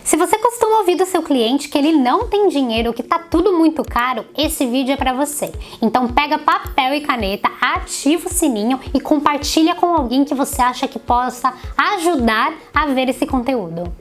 Se você costuma ouvir do seu cliente que ele não tem dinheiro, que tá tudo muito caro, esse vídeo é para você. Então pega papel e caneta, ativa o sininho e compartilha com alguém que você acha que possa ajudar a ver esse conteúdo.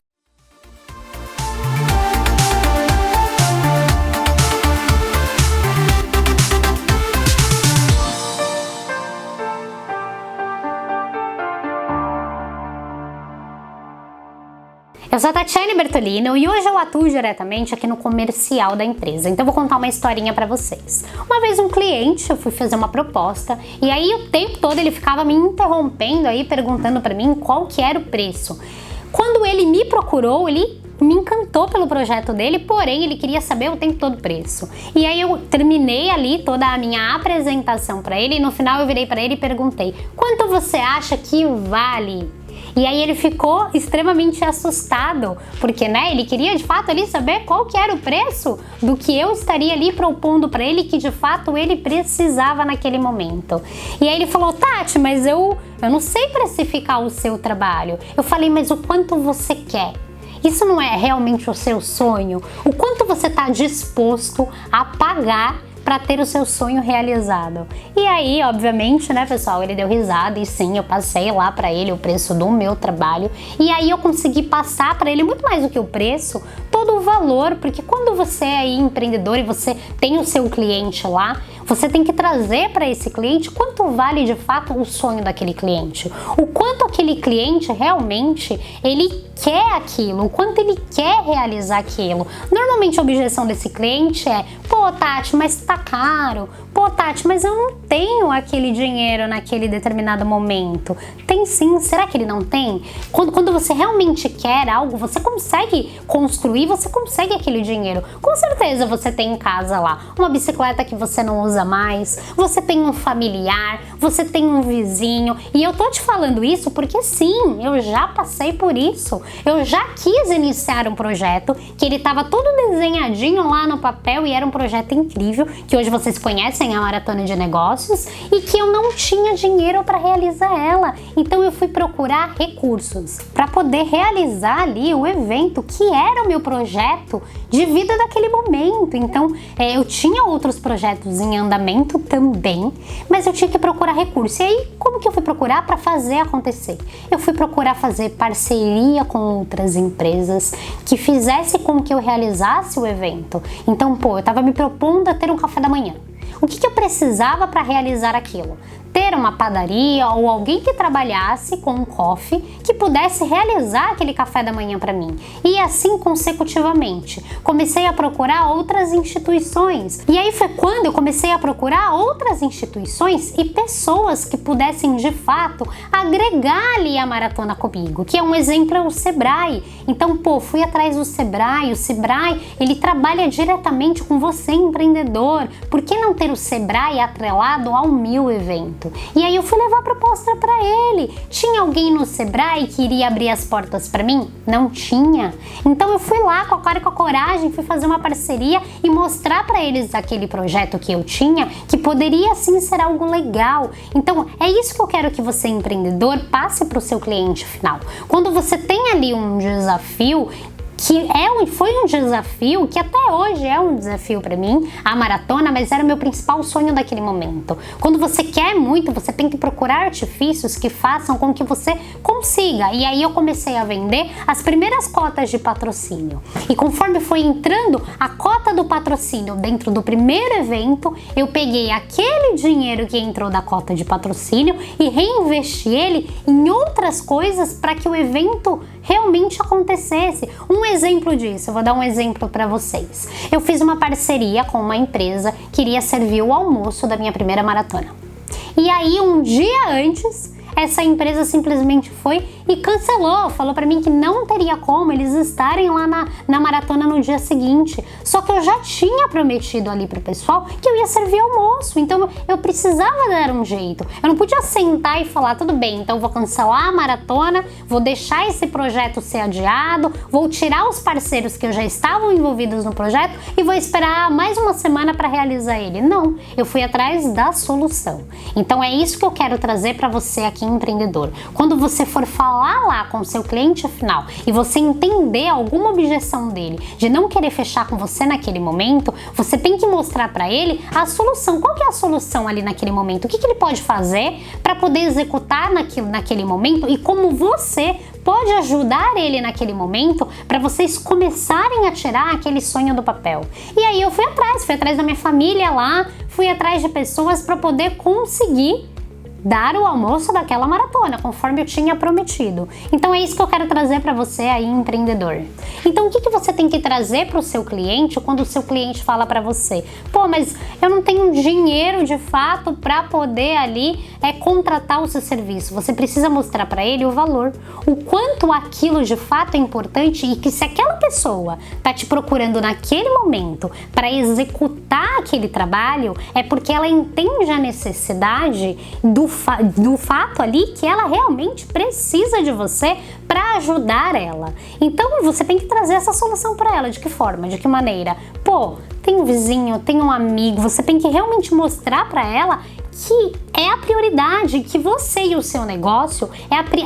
Eu sou a Tatiane Bertolino e hoje eu atuo diretamente aqui no comercial da empresa, então eu vou contar uma historinha pra vocês. Uma vez um cliente, eu fui fazer uma proposta e aí o tempo todo ele ficava me interrompendo aí, perguntando pra mim qual que era o preço. Quando ele me procurou, ele me encantou pelo projeto dele, porém ele queria saber o tempo todo o preço. E aí eu terminei ali toda a minha apresentação pra ele e no final eu virei pra ele e perguntei: quanto você acha que vale? E aí ele ficou extremamente assustado, porque ele queria de fato ali saber qual que era o preço do que eu estaria ali propondo para ele, que de fato ele precisava naquele momento. E aí ele falou: Tati, mas eu não sei precificar o seu trabalho. Eu falei: mas o quanto você quer? Isso não é realmente o seu sonho? O quanto você está disposto a pagar para ter o seu sonho realizado? E aí, obviamente, pessoal, ele deu risada e sim, eu passei lá para ele o preço do meu trabalho e aí eu consegui passar para ele muito mais do que o preço, todo o valor, porque quando você é aí empreendedor e você tem o seu cliente lá, você tem que trazer para esse cliente quanto vale de fato o sonho daquele cliente, o quanto aquele cliente realmente ele quer aquilo, o quanto ele quer realizar aquilo. Normalmente a objeção desse cliente é: pô, Tati, mas tá caro. Pô, Tati, mas eu não tenho aquele dinheiro naquele determinado momento. Tem sim, será que ele não tem? Quando você realmente quer algo, você consegue construir, você consegue aquele dinheiro. Com certeza você tem em casa lá uma bicicleta que você não usa mais, você tem um familiar, você tem um vizinho. E eu tô te falando isso porque sim, eu já passei por isso. Eu já quis iniciar um projeto que ele tava todo desenhadinho lá no papel e era um projeto incrível, que hoje vocês conhecem, a Maratona de Negócios, e que eu não tinha dinheiro para realizar ela. Então eu fui procurar recursos para poder realizar ali o evento que era o meu projeto de vida daquele momento. Então eu tinha outros projetos em andamento também, mas eu tinha que procurar recursos. E aí, como que eu fui procurar para fazer acontecer? Eu fui procurar fazer parceria com outras empresas que fizesse com que eu realizasse o evento. Então, eu estava me propondo a ter um café da manhã. O que eu precisava para realizar aquilo? Ter uma padaria ou alguém que trabalhasse com um coffee que pudesse realizar aquele café da manhã para mim. E assim consecutivamente. Comecei a procurar outras instituições. E aí foi quando eu comecei a procurar outras instituições e pessoas que pudessem de fato agregar ali a maratona comigo. Que é um exemplo, é o Sebrae. Então, fui atrás do Sebrae. O Sebrae, ele trabalha diretamente com você, empreendedor. Por que não ter o Sebrae atrelado ao meu evento? E aí eu fui levar a proposta para ele. Tinha alguém no Sebrae que iria abrir as portas para mim? Não tinha. Então eu fui lá com a cara e com a coragem, fui fazer uma parceria e mostrar para eles aquele projeto que eu tinha, que poderia sim ser algo legal. Então é isso que eu quero que você, empreendedor, passe para o seu cliente final. Quando você tem ali um desafio, que foi um desafio, que até hoje é um desafio para mim, a maratona, mas era o meu principal sonho daquele momento. Quando você quer muito, você tem que procurar artifícios que façam com que você consiga. E aí eu comecei a vender as primeiras cotas de patrocínio. E conforme foi entrando a cota do patrocínio dentro do primeiro evento, eu peguei aquele dinheiro que entrou da cota de patrocínio e reinvesti ele em outras coisas para que o evento realmente acontecesse. Um exemplo disso, eu vou dar um exemplo para vocês. Eu fiz uma parceria com uma empresa que iria servir o almoço da minha primeira maratona. E aí, um dia antes, essa empresa simplesmente foi e cancelou, falou pra mim que não teria como eles estarem lá na maratona no dia seguinte. Só que eu já tinha prometido ali pro pessoal que eu ia servir almoço, então eu precisava dar um jeito. Eu não podia sentar e falar: tudo bem, então eu vou cancelar a maratona, vou deixar esse projeto ser adiado, vou tirar os parceiros que eu já estavam envolvidos no projeto e vou esperar mais uma semana para realizar ele. Não, eu fui atrás da solução. Então é isso que eu quero trazer para você aqui, empreendedor. Quando você for falar falar lá com o seu cliente final e você entender alguma objeção dele de não querer fechar com você naquele momento, você tem que mostrar para ele a solução. Qual que é a solução ali naquele momento? O que ele pode fazer para poder executar naquele momento e como você pode ajudar ele naquele momento para vocês começarem a tirar aquele sonho do papel. E aí eu fui atrás da minha família lá, fui atrás de pessoas para poder conseguir dar o almoço daquela maratona, conforme eu tinha prometido. Então é isso que eu quero trazer para você aí, empreendedor. Então o que você tem que trazer para o seu cliente quando o seu cliente fala para você? Pô, mas eu não tenho dinheiro de fato para poder ali contratar o seu serviço. Você precisa mostrar para ele o valor, o quanto aquilo de fato é importante e que se aquela pessoa tá te procurando naquele momento para executar aquele trabalho, é porque ela entende a necessidade do fato ali que ela realmente precisa de você para ajudar ela. Então você tem que trazer essa solução para ela. De que forma? De que maneira? Pô, tem um vizinho, tem um amigo, você tem que realmente mostrar para ela que é a prioridade, que você e o seu negócio,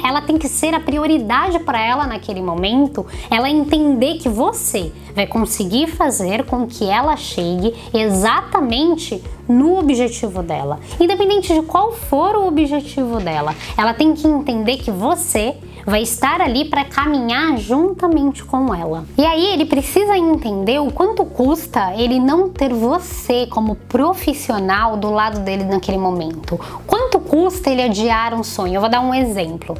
ela tem que ser a prioridade para ela naquele momento, ela entender que você vai conseguir fazer com que ela chegue exatamente no objetivo dela. Independente de qual for o objetivo dela, ela tem que entender que você vai estar ali para caminhar juntamente com ela. E aí ele precisa entender o quanto custa ele não ter você como profissional do lado dele naquele momento. Quanto custa ele adiar um sonho? Eu vou dar um exemplo.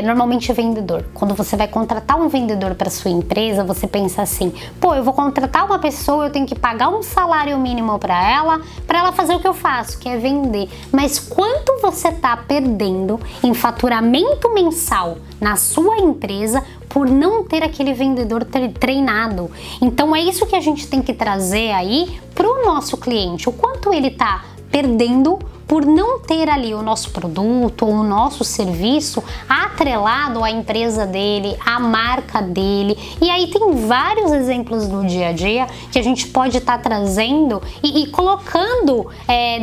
Normalmente vendedor. Quando você vai contratar um vendedor para sua empresa, você pensa assim: pô, eu vou contratar uma pessoa, eu tenho que pagar um salário mínimo para ela fazer o que eu faço, que é vender. Mas quanto você está perdendo em faturamento mensal na sua empresa por não ter aquele vendedor treinado? Então é isso que a gente tem que trazer aí para o nosso cliente, o quanto ele está perdendo por não ter ali o nosso produto ou o nosso serviço atrelado à empresa dele, à marca dele. E aí tem vários exemplos do dia a dia que a gente pode estar trazendo e colocando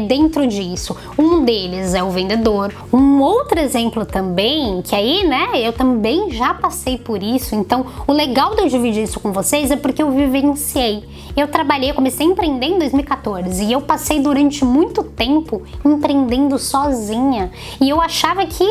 dentro disso. Um deles é o vendedor. Um outro exemplo também, que aí, eu também já passei por isso. Então, o legal de eu dividir isso com vocês é porque eu vivenciei. Eu comecei a empreender em 2014 e eu passei durante muito tempo empreendendo sozinha. E eu achava que,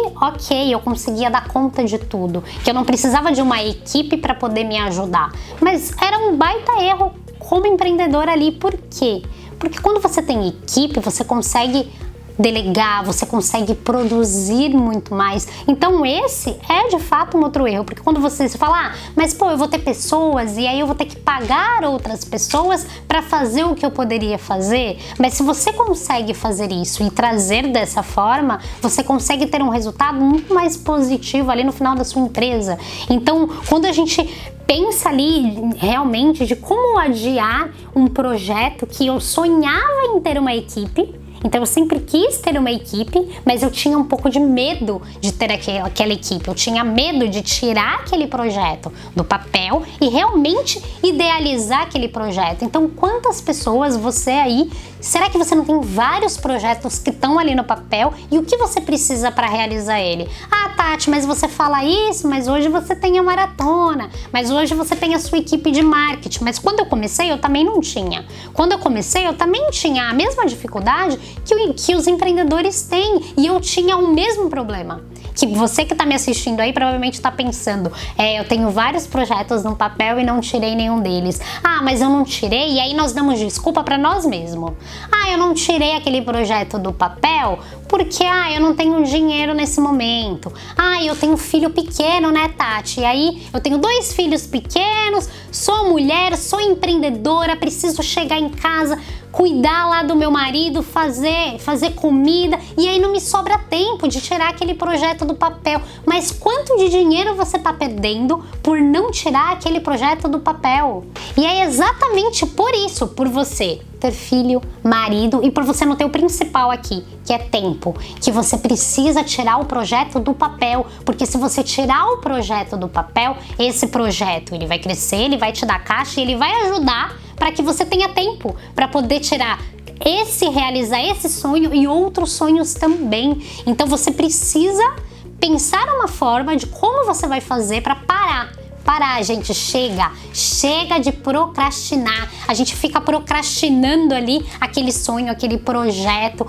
eu conseguia dar conta de tudo, que eu não precisava de uma equipe para poder me ajudar. Mas era um baita erro como empreendedor ali. Por quê? Porque quando você tem equipe, você consegue delegar, você consegue produzir muito mais. Então esse é de fato um outro erro, porque quando você fala, mas pô, eu vou ter pessoas e aí eu vou ter que pagar outras pessoas para fazer o que eu poderia fazer. Mas se você consegue fazer isso e trazer dessa forma, você consegue ter um resultado muito mais positivo ali no final da sua empresa. Então, quando a gente pensa ali realmente de como adiar um projeto que eu sonhava em ter uma equipe. Então eu sempre quis ter uma equipe, mas eu tinha um pouco de medo de ter aquela equipe. Eu tinha medo de tirar aquele projeto do papel e realmente idealizar aquele projeto. Então quantas pessoas você aí, será que você não tem vários projetos que estão ali no papel e o que você precisa para realizar ele? Ah, Tati, mas você fala isso, mas hoje você tem a maratona, mas hoje você tem a sua equipe de marketing. Mas quando eu comecei, eu também não tinha. Quando eu comecei, eu também tinha a mesma dificuldade que os empreendedores têm e eu tinha o mesmo problema. Que você que está me assistindo aí provavelmente está pensando, eu tenho vários projetos no papel e não tirei nenhum deles. Ah, mas eu não tirei, e aí nós damos desculpa para nós mesmos. Ah, eu não tirei aquele projeto do papel porque eu não tenho dinheiro nesse momento. Ah, eu tenho filho pequeno, né, Tati? E aí eu tenho 2 filhos pequenos, sou mulher, sou empreendedora, preciso chegar em casa, cuidar lá do meu marido, fazer comida, e aí não me sobra tempo de tirar aquele projeto do papel. Mas quanto de dinheiro você está perdendo por não tirar aquele projeto do papel? E é exatamente por isso, por você ter filho, marido e por você não ter o principal aqui, que é tempo, que você precisa tirar o projeto do papel, porque se você tirar o projeto do papel, esse projeto ele vai crescer, ele vai te dar caixa e ele vai ajudar para que você tenha tempo para poder realizar esse sonho e outros sonhos também. Então você precisa pensar uma forma de como você vai fazer para parar, gente, chega de procrastinar. A gente fica procrastinando ali aquele sonho, aquele projeto.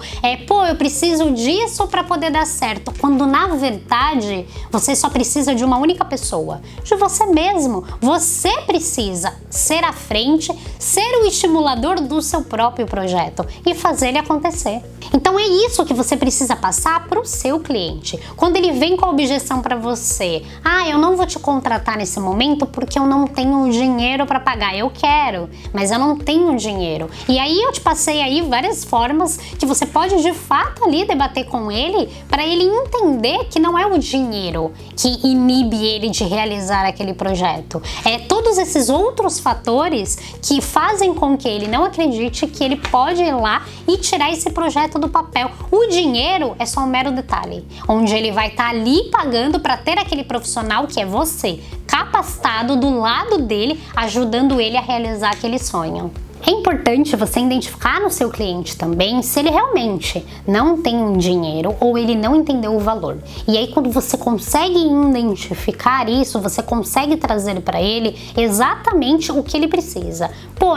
Eu preciso disso para poder dar certo. Quando na verdade você só precisa de uma única pessoa, de você mesmo. Você precisa ser à frente, ser o estimulador do seu próprio projeto e fazer ele acontecer. Então é isso que você precisa passar para o seu cliente. Quando ele vem com a objeção para você, eu não vou te contratar nesse momento porque eu não tenho dinheiro para pagar. Eu quero, mas eu não tenho dinheiro. E aí eu te passei aí várias formas que você pode de fato ali debater com ele para ele entender que não é o dinheiro que inibe ele de realizar aquele projeto. Todos esses outros fatores que fazem com que ele não acredite que ele pode ir lá e tirar esse projeto do papel. O dinheiro é só um mero detalhe, onde ele vai estar ali pagando para ter aquele profissional que é você, capacitado do lado dele, ajudando ele a realizar aquele sonho. É importante você identificar no seu cliente também se ele realmente não tem um dinheiro ou ele não entendeu o valor. E aí quando você consegue identificar isso, você consegue trazer para ele exatamente o que ele precisa.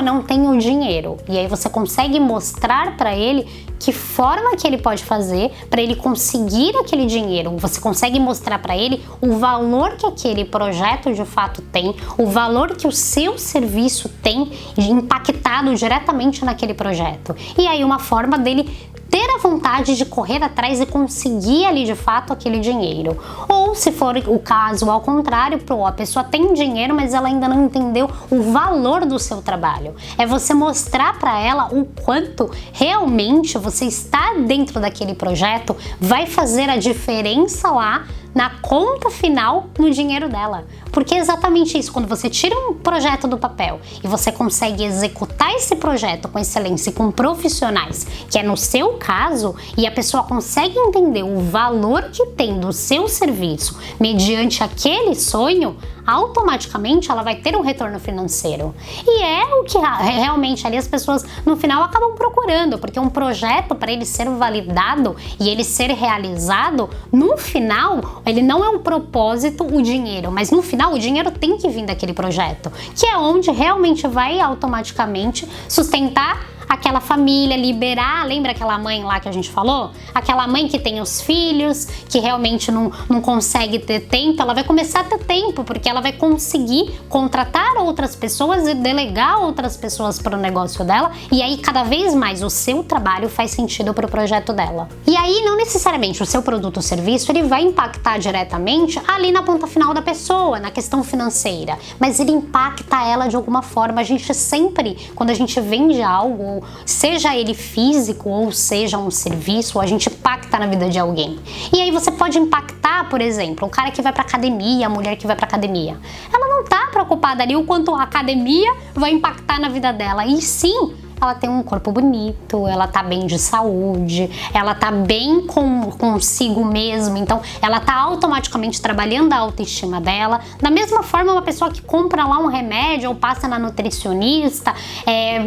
Não tenho dinheiro. E aí você consegue mostrar para ele que forma que ele pode fazer para ele conseguir aquele dinheiro. Você consegue mostrar para ele o valor que aquele projeto de fato tem, o valor que o seu serviço tem impactado diretamente naquele projeto. E aí uma forma dele ter a vontade de correr atrás e conseguir ali de fato aquele dinheiro. Ou se for o caso ao contrário, a pessoa tem dinheiro, mas ela ainda não entendeu o valor do seu trabalho. É você mostrar para ela o quanto realmente você estar dentro daquele projeto vai fazer a diferença lá na conta final no dinheiro dela. Porque é exatamente isso, quando você tira um projeto do papel e você consegue executar esse projeto com excelência e com profissionais, que é no seu caso, e a pessoa consegue entender o valor que tem do seu serviço mediante aquele sonho, automaticamente ela vai ter um retorno financeiro. E é o que realmente ali as pessoas no final acabam procurando, porque um projeto, para ele ser validado e ele ser realizado, no final ele não é um propósito o dinheiro, mas no final o dinheiro tem que vir daquele projeto, que é onde realmente vai automaticamente sustentar aquela família, liberar, lembra aquela mãe lá que a gente falou? Aquela mãe que tem os filhos, que realmente não consegue ter tempo, ela vai começar a ter tempo, porque ela vai conseguir contratar outras pessoas e delegar outras pessoas para o negócio dela, e aí cada vez mais o seu trabalho faz sentido para o projeto dela. E aí não necessariamente o seu produto ou serviço ele vai impactar diretamente ali na ponta final da pessoa, na questão financeira, mas ele impacta ela de alguma forma. A gente sempre, quando a gente vende algo, seja ele físico ou seja um serviço, a gente impacta na vida de alguém. E aí você pode impactar, por exemplo, o cara que vai pra academia, a mulher que vai pra academia. Ela não tá preocupada ali o quanto a academia vai impactar na vida dela, e sim, ela tem um corpo bonito, ela tá bem de saúde, ela tá bem consigo mesma, então ela tá automaticamente trabalhando a autoestima dela. Da mesma forma, uma pessoa que compra lá um remédio ou passa na nutricionista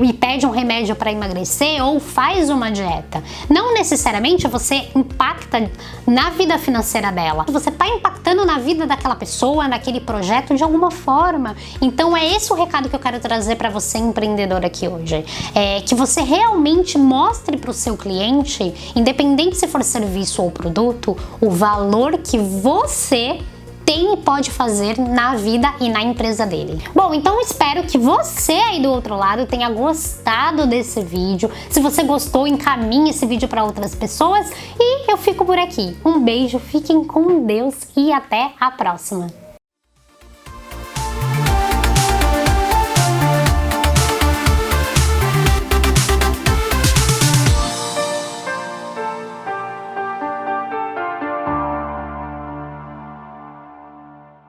e pede um remédio para emagrecer ou faz uma dieta, não necessariamente você impacta na vida financeira dela, você tá impactando na vida daquela pessoa, naquele projeto de alguma forma. Então é esse o recado que eu quero trazer para você, empreendedor, aqui hoje. Que você realmente mostre para o seu cliente, independente se for serviço ou produto, o valor que você tem e pode fazer na vida e na empresa dele. Bom, então espero que você aí do outro lado tenha gostado desse vídeo. Se você gostou, encaminhe esse vídeo para outras pessoas e eu fico por aqui. Um beijo, fiquem com Deus e até a próxima.